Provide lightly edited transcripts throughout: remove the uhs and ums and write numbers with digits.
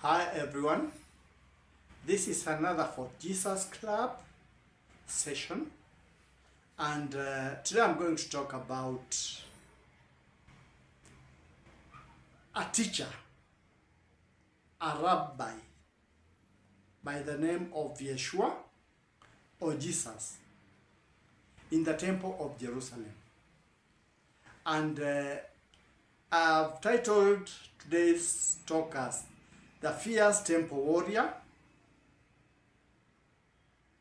Hi everyone, this is another For Jesus Club session, and today I'm going to talk about a teacher, a rabbi by the name of YESHUA or Jesus in the Temple of Jerusalem. And I've titled today's talk as The Fierce Temple Warrior,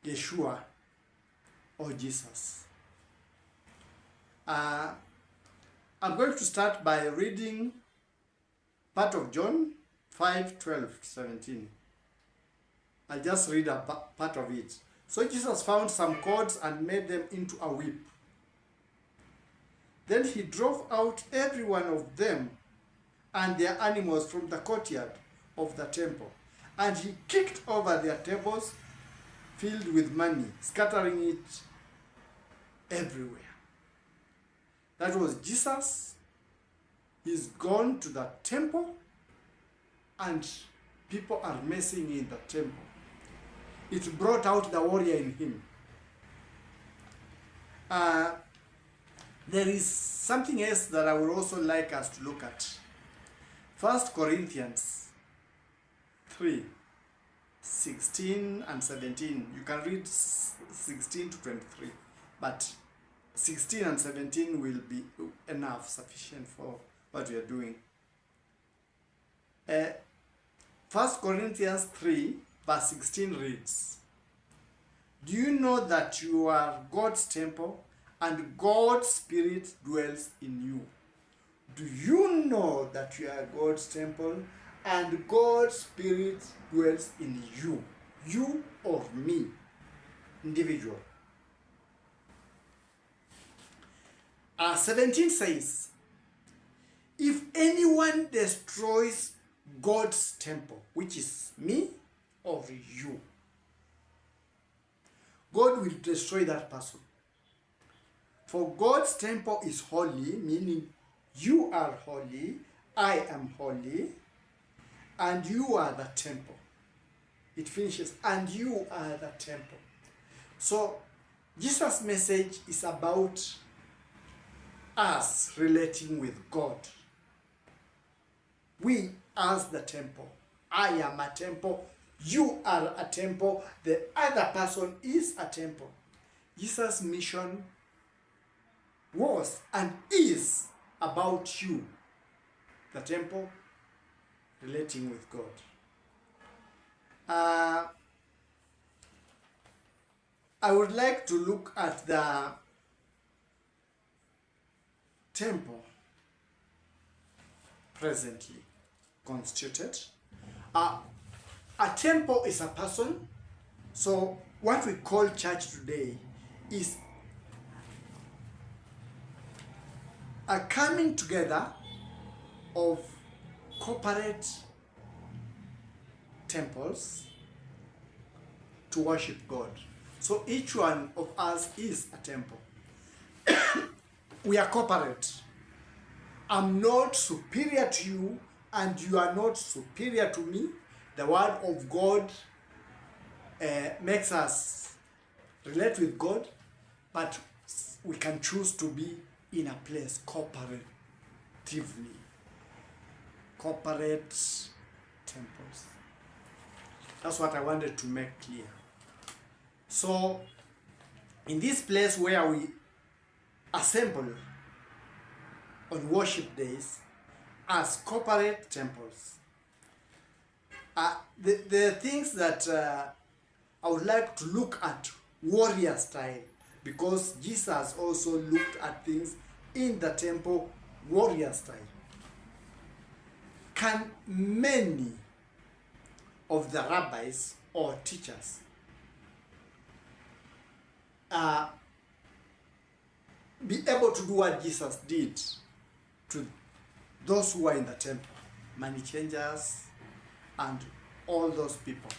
YESHUA or Jesus. I'm going to start by reading part of John 5:12-17. I'll just read a part of it. So Jesus found some cords and made them into a whip. Then he drove out every one of them and their animals from the courtyard of the temple, and he kicked over their tables filled with money, scattering it everywhere. That was Jesus. He's gone to the temple and people are messing in the temple. It brought out the warrior in him. There is something else that I would also like us to look at. 1 Corinthians 3:16 and 17. You can read 16 to 23, but 16 and 17 will be enough, sufficient for what we are doing. 1 Corinthians 3 verse 16 reads, "Do you know that you are God's temple and God's Spirit dwells in you?" Do you know that you are God's temple and God's Spirit dwells in you? You or me, individual. 17 says, "If anyone destroys God's temple," which is me or you, God will destroy that person. For God's temple is holy, meaning you are holy, I am holy, and you are the temple. It finishes, and you are the temple. So Jesus' message is about us relating with God. We as the temple. I am a temple. You are a temple. The other person is a temple. Jesus' mission was and is about you, the temple, relating with God. I would like to look at the temple presently constituted. A temple is a person. So what we call church today is a coming together of corporate temples to worship God. So each one of us is a temple. We are corporate. I'm not superior to you and you are not superior to me. The word of God makes us relate with God, but we can choose to be in a place cooperatively. Corporate temples. That's what I wanted to make clear. So, in this place where we assemble on worship days as corporate temples, the things that I would like to look at warrior style, because Jesus also looked at things in the temple warrior style. Can many of the rabbis or teachers be able to do what Jesus did to those who are in the temple, money changers and all those people?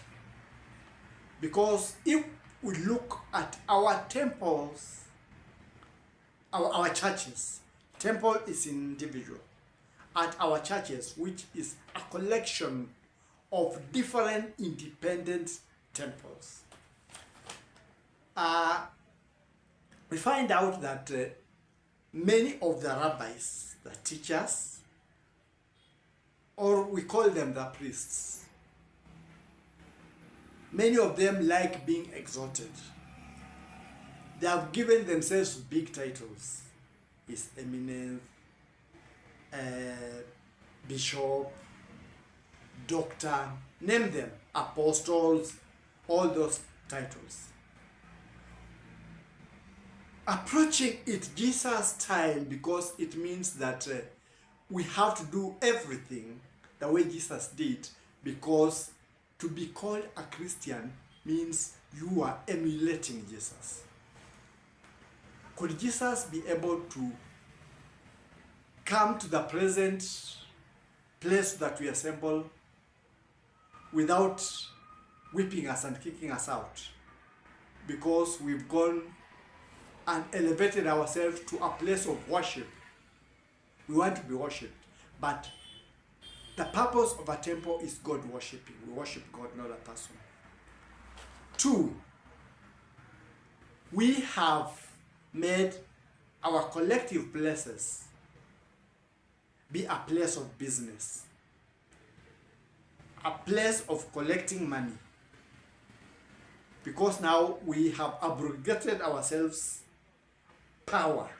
Because if we look at our temples, our churches, temple is individual. At our churches, which is a collection of different independent temples. We find out that many of the rabbis, the teachers, or we call them the priests, many of them like being exalted. They have given themselves big titles. His Eminence, Bishop, Doctor, name them, apostles, all those titles. Approaching it Jesus style because it means that we have to do everything the way Jesus did, because to be called a Christian means you are emulating Jesus. Could Jesus be able to come to the present place that we assemble without whipping us and kicking us out? Because we've gone and elevated ourselves to a place of worship. We want to be worshipped. But the purpose of a temple is God worshiping. We worship God, not a person. 2, we have made our collective places be a place of business, a place of collecting money. Because now we have abrogated ourselves power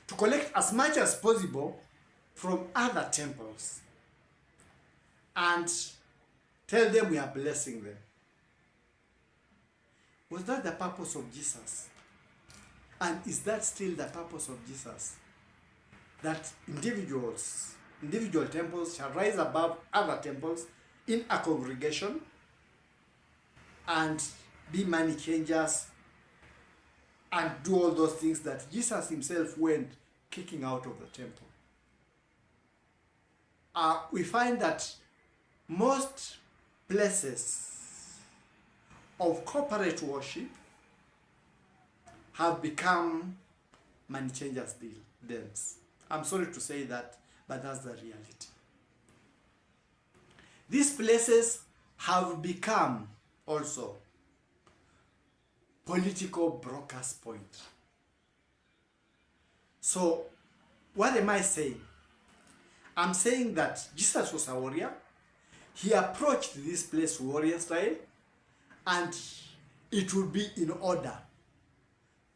to collect as much as possible from other temples and tell them we are blessing them. Was that the purpose of Jesus? And is that still the purpose of Jesus? That individual temples shall rise above other temples in a congregation and be money changers and do all those things that Jesus himself went kicking out of the temple. We find that most places of corporate worship have become money changers dens. I'm sorry to say that, but that's the reality. These places have become also political brokers' point. So, what am I saying? I'm saying that Jesus was a warrior. He approached this place warrior style, and it would be in order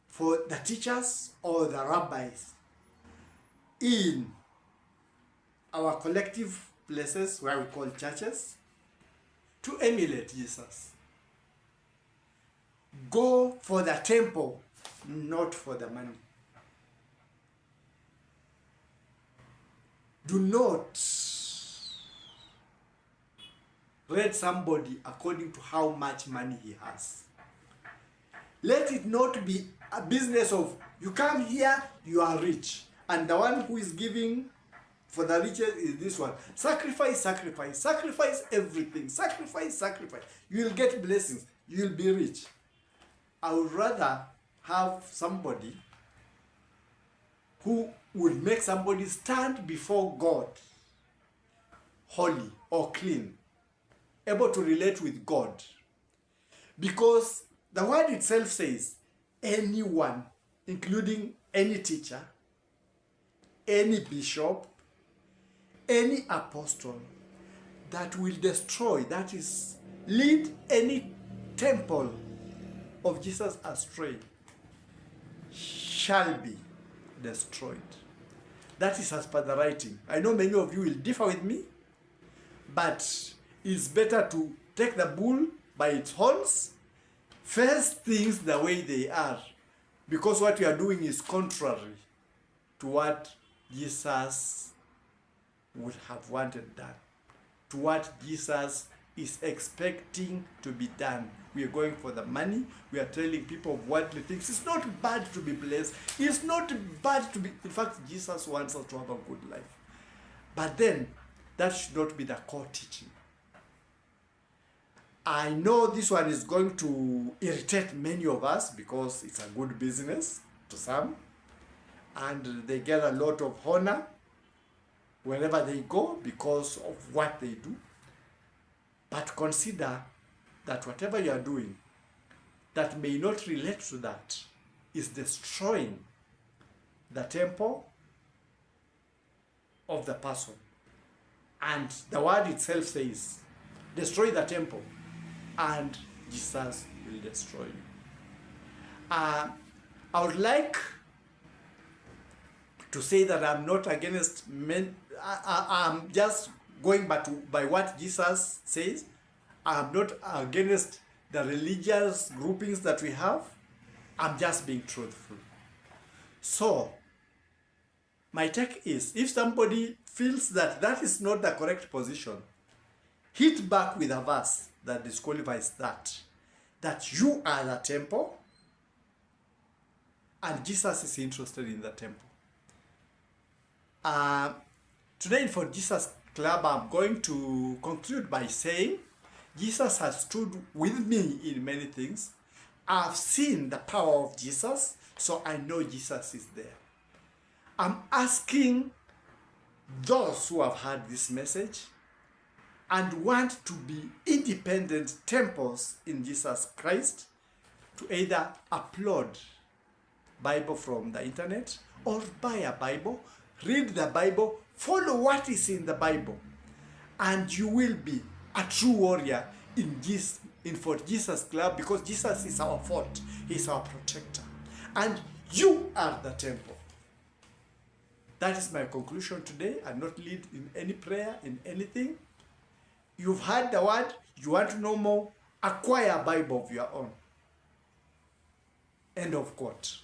for the teachers or the rabbis in our collective places where we call churches to emulate Jesus. Go for the temple, not for the money. Do not rate somebody according to how much money he has. Let it not be a business of you come here, you are rich, and the one who is giving for the riches is this one. Sacrifice, sacrifice, sacrifice everything. Sacrifice, sacrifice. You will get blessings. You will be rich. I would rather have somebody who would make somebody stand before God holy or clean, able to relate with God. Because the word itself says, anyone, including any teacher, any bishop, any apostle, that will destroy, that is, lead any temple of Jesus astray, shall be destroyed. That is as per the writing. I know many of you will differ with me, but it's better to take the bull by its horns, face things the way they are, because what we are doing is contrary to what Jesus would have wanted done, to what Jesus is expecting to be done. We are going for the money. We are telling people worldly things. It's not bad to be blessed. It's not bad to be... In fact, Jesus wants us to have a good life. But then, that should not be the core teaching. I know this one is going to irritate many of us because it's a good business to some. And they get a lot of honor wherever they go because of what they do. But consider that whatever you are doing that may not relate to that is destroying the temple of the person. And the word itself says, destroy the temple and Jesus will destroy you. I would like to say that I'm not against men. I'm just going by what Jesus says. I'm not against the religious groupings that we have. I'm just being truthful. So, my take is, if somebody feels that that is not the correct position, hit back with a verse that disqualifies that you are the temple and Jesus is interested in the temple. Today for Jesus Club, I'm going to conclude by saying Jesus has stood with me in many things. I've seen the power of Jesus, so I know Jesus is there. I'm asking those who have heard this message and want to be independent temples in Jesus Christ to either upload Bible from the internet or buy a Bible, read the Bible, follow what is in the Bible, and you will be a true warrior in for Jesus Club, because Jesus is our fort, He's our protector, and you are the temple. That is my conclusion today. I'm not lead in any prayer, in anything. You've heard the word, you want to know more, acquire a Bible of your own. End of quote.